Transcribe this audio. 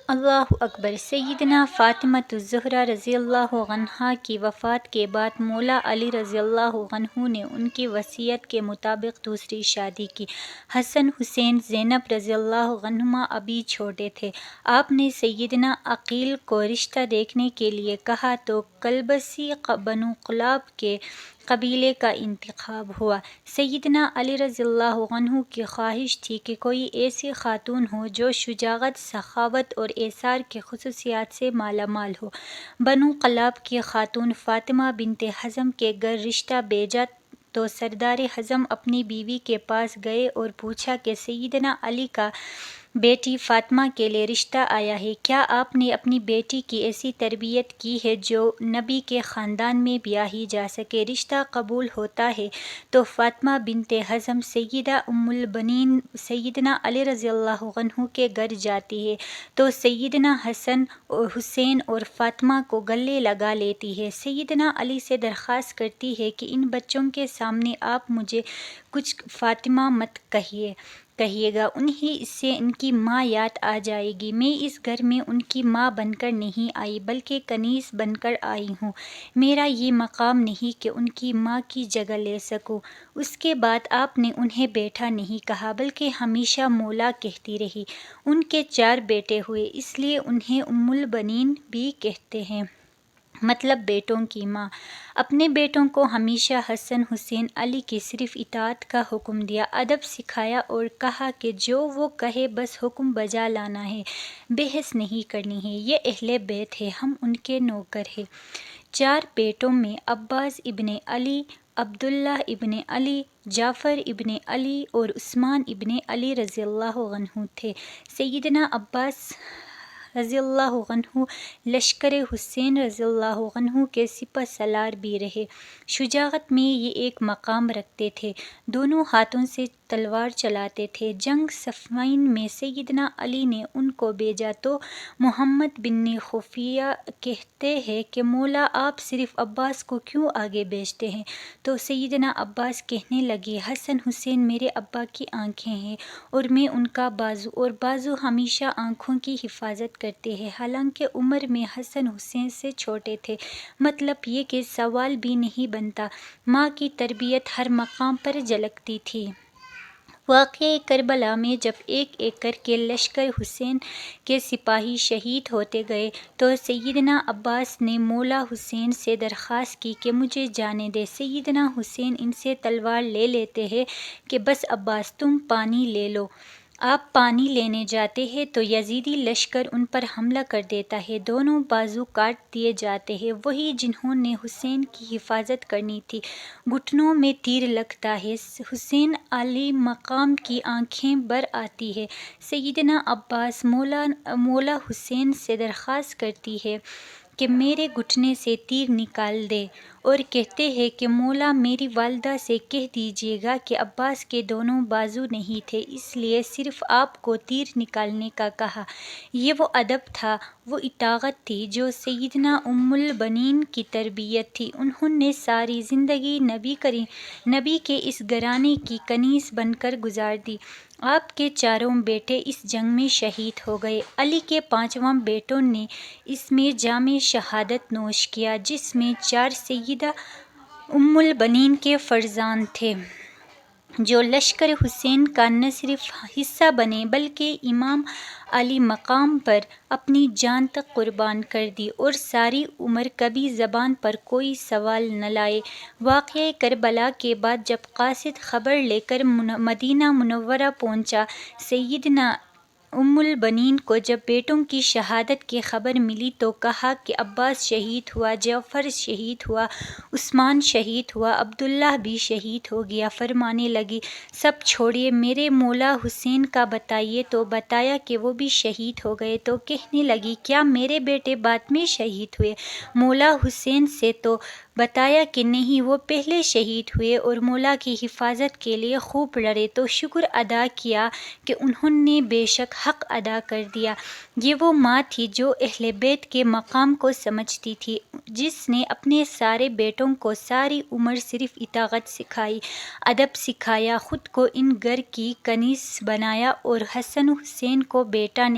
اللہ اکبر۔ سیدنا فاطمۃ الزہرا رضی اللہ عنہا کی وفات کے بعد مولا علی رضی اللہ عنہ نے ان کی وصیت کے مطابق دوسری شادی کی۔ حسن حسین زینب رضی اللہ عنہما ابھی چھوٹے تھے۔ آپ نے سیدنا عقیل کو رشتہ دیکھنے کے لیے کہا تو کلبسی بنو کلاب کے قبیلے کا انتخاب ہوا۔ سیدنا علی رضی اللہ عنہ کی خواہش تھی کہ کوئی ایسی خاتون ہو جو شجاعت، سخاوت اور ایثار کی خصوصیات سے مالا مال ہو۔ بنو کلاب کی خاتون فاطمہ بنت حزم کے گھر رشتہ بھیجا تو سردار حزم اپنی بیوی کے پاس گئے اور پوچھا کہ سیدنا علی کا بیٹی فاطمہ کے لیے رشتہ آیا ہے، کیا آپ نے اپنی بیٹی کی ایسی تربیت کی ہے جو نبی کے خاندان میں بیاہی جا سکے؟ رشتہ قبول ہوتا ہے تو فاطمہ بنت حزم سیدہ ام البنین سیدنا علی رضی اللہ عنہ کے گھر جاتی ہے تو سیدنا حسن، حسین اور فاطمہ کو گلے لگا لیتی ہے۔ سیدنا علی سے درخواست کرتی ہے کہ ان بچوں کے سامنے آپ مجھے کچھ فاطمہ مت کہیے گا، انہیں سے ان کی ماں یاد آ جائے گی۔ میں اس گھر میں ان کی ماں بن کر نہیں آئی بلکہ کنیز بن کر آئی ہوں۔ میرا یہ مقام نہیں کہ ان کی ماں کی جگہ لے سکوں۔ اس کے بعد آپ نے انہیں بیٹا نہیں کہا بلکہ ہمیشہ مولا کہتی رہی۔ ان کے 4 بیٹے ہوئے، اس لیے انہیں ام البنین بھی کہتے ہیں، مطلب بیٹوں کی ماں۔ اپنے بیٹوں کو ہمیشہ حسن، حسین، علی کی صرف اطاعت کا حکم دیا، ادب سکھایا اور کہا کہ جو وہ کہے بس حکم بجا لانا ہے، بحث نہیں کرنی ہے، یہ اہل بیت ہے، ہم ان کے نوکر ہیں۔ 4 بیٹوں میں عباس ابن علی، عبداللہ ابن علی، جعفر ابن علی اور عثمان ابن علی رضی اللہ عنہ تھے۔ سیدنا عباس رضی اللہ عنہ لشکر حسین رضی اللہ عنہ کے سپہ سالار بھی رہے۔ شجاعت میں یہ ایک مقام رکھتے تھے، دونوں ہاتھوں سے تلوار چلاتے تھے۔ جنگ صفین میں سیدنا علی نے ان کو بھیجا تو محمد بن خفیہ کہتے ہیں کہ مولا آپ صرف عباس کو کیوں آگے بھیجتے ہیں؟ تو سیدنا عباس کہنے لگے، حسن حسین میرے ابا کی آنکھیں ہیں اور میں ان کا بازو، اور بازو ہمیشہ آنکھوں کی حفاظت کرتے ہیں۔ حالانکہ عمر میں حسن حسین سے چھوٹے تھے، مطلب یہ کہ سوال بھی نہیں بنتا، ماں کی تربیت ہر مقام پر جھلکتی تھی۔ واقعہ کربلا میں جب ایک ایک کر کے لشکر حسین کے سپاہی شہید ہوتے گئے تو سیدنا عباس نے مولا حسین سے درخواست کی کہ مجھے جانے دے۔ سیدنا حسین ان سے تلوار لے لیتے ہیں کہ بس عباس تم پانی لے لو۔ آپ پانی لینے جاتے ہیں تو یزیدی لشکر ان پر حملہ کر دیتا ہے، دونوں بازو کاٹ دیے جاتے ہیں۔ وہی جنہوں نے حسین کی حفاظت کرنی تھی، گھٹنوں میں تیر لگتا ہے۔ حسین علی مقام کی آنکھیں بھر آتی ہیں۔ سیدنا عباس مولا حسین سے درخواست کرتی ہے کہ میرے گھٹنے سے تیر نکال دے، اور کہتے ہیں کہ مولا میری والدہ سے کہہ دیجیے گا کہ عباس کے دونوں بازو نہیں تھے، اس لیے صرف آپ کو تیر نکالنے کا کہا۔ یہ وہ ادب تھا، وہ اطاعت تھی جو سیدنا ام البنین کی تربیت تھی۔ انہوں نے ساری زندگی نبی کے اس گھرانے کی کنیز بن کر گزار دی۔ آپ کے 4 بیٹے اس جنگ میں شہید ہو گئے۔ علی کے 5واں بیٹوں نے اس میں جام شہادت نوش کیا، جس میں 4 سیدہ ام البنین کے فرزند تھے، جو لشکر حسین کا نہ صرف حصہ بنے بلکہ امام علی مقام پر اپنی جان تک قربان کر دی اور ساری عمر کبھی زبان پر کوئی سوال نہ لائے۔ واقعہ کربلا کے بعد جب قاصد خبر لے کر مدینہ منورہ پہنچا، سیدنا ام البنین کو جب بیٹوں کی شہادت کی خبر ملی تو کہا کہ عباس شہید ہوا، جعفر شہید ہوا، عثمان شہید ہوا، عبداللہ بھی شہید ہو گیا۔ فرمانے لگی، سب چھوڑیے، میرے مولا حسین کا بتائیے۔ تو بتایا کہ وہ بھی شہید ہو گئے۔ تو کہنے لگی، کیا میرے بیٹے بعد میں شہید ہوئے؟ مولا حسین سے تو بتایا کہ نہیں، وہ پہلے شہید ہوئے اور مولا کی حفاظت کے لیے خوب لڑے۔ تو شکر ادا کیا کہ انہوں نے بے شک حق ادا کر دیا۔ یہ وہ ماں تھی جو اہل بیت کے مقام کو سمجھتی تھی، جس نے اپنے سارے بیٹوں کو ساری عمر صرف اطاعت سکھائی، ادب سکھایا، خود کو ان گھر کی کنیز بنایا اور حسن حسین کو بیٹا نہیں